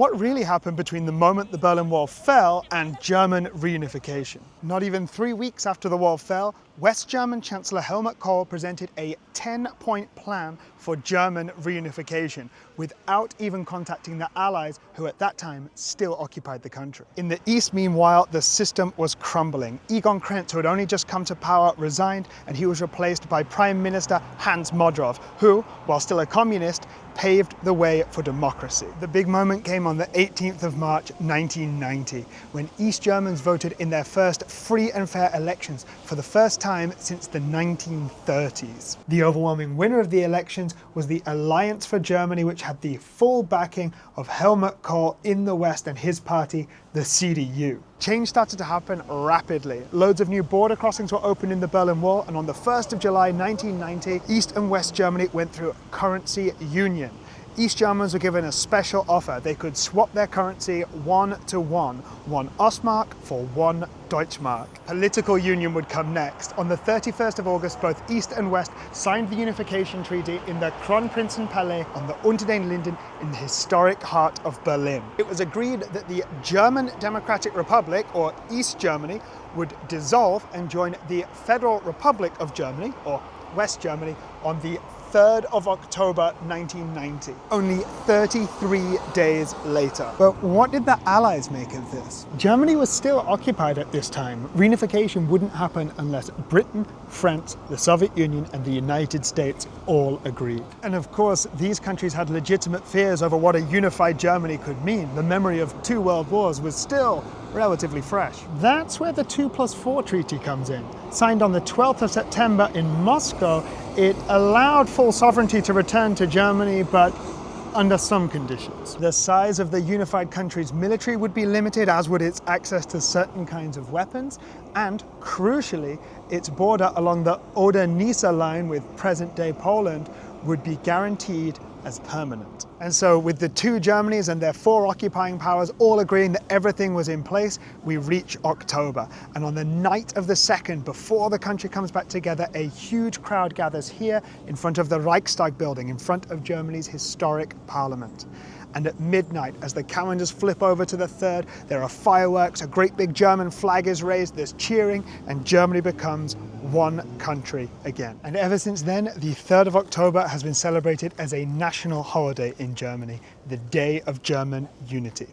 What really happened between the moment the Berlin Wall fell and German reunification? Not even 3 weeks after the wall fell, West German Chancellor Helmut Kohl presented a 10-point plan for German reunification without even contacting the Allies who at that time still occupied the country. In the East, meanwhile, the system was crumbling. Egon Krenz, who had only just come to power, resigned, and he was replaced by Prime Minister Hans Modrow, who, while still a communist, paved the way for democracy. The big moment came on the 18th of March 1990, when East Germans voted in their first free and fair elections for the first time since the 1930s. The overwhelming winner of the elections was the Alliance for Germany, which had the full backing of Helmut Kohl in the West and his party, the CDU. Change started to happen rapidly. Loads of new border crossings were opened in the Berlin Wall, and on the 1st of July 1990, East and West Germany went through currency union. East Germans were given a special offer. They could swap their currency 1-to-1, 1 Ostmark for 1 Deutschmark. Political union would come next. On the 31st of August, both East and West signed the unification treaty in the Kronprinzenpalais on the Unter den Linden in the historic heart of Berlin. It was agreed that the German Democratic Republic, or East Germany, would dissolve and join the Federal Republic of Germany, or West Germany, on the 3rd of October 1990, only 33 days later. But what did the Allies make of this? Germany was still occupied at this time. Reunification wouldn't happen unless Britain, France, the Soviet Union, and the United States all agreed. And of course, these countries had legitimate fears over what a unified Germany could mean. The memory of 2 world wars was still relatively fresh. That's where the 2+4 treaty comes in. Signed on the 12th of September in Moscow, it allowed full sovereignty to return to Germany, but under some conditions. The size of the unified country's military would be limited, as would its access to certain kinds of weapons, and crucially, its border along the Oder-Neisse line with present-day Poland would be guaranteed as permanent. And so with the 2 Germanys and their 4 occupying powers all agreeing that everything was in place, we reach October. And on the night of the 2nd, before the country comes back together, a huge crowd gathers here in front of the Reichstag building, in front of Germany's historic parliament. And at midnight, as the calendars flip over to the 3rd, there are fireworks, a great big German flag is raised, there's cheering, and Germany becomes one country again. And ever since then, the 3rd of October has been celebrated as a national holiday in Germany, the Day of German Unity.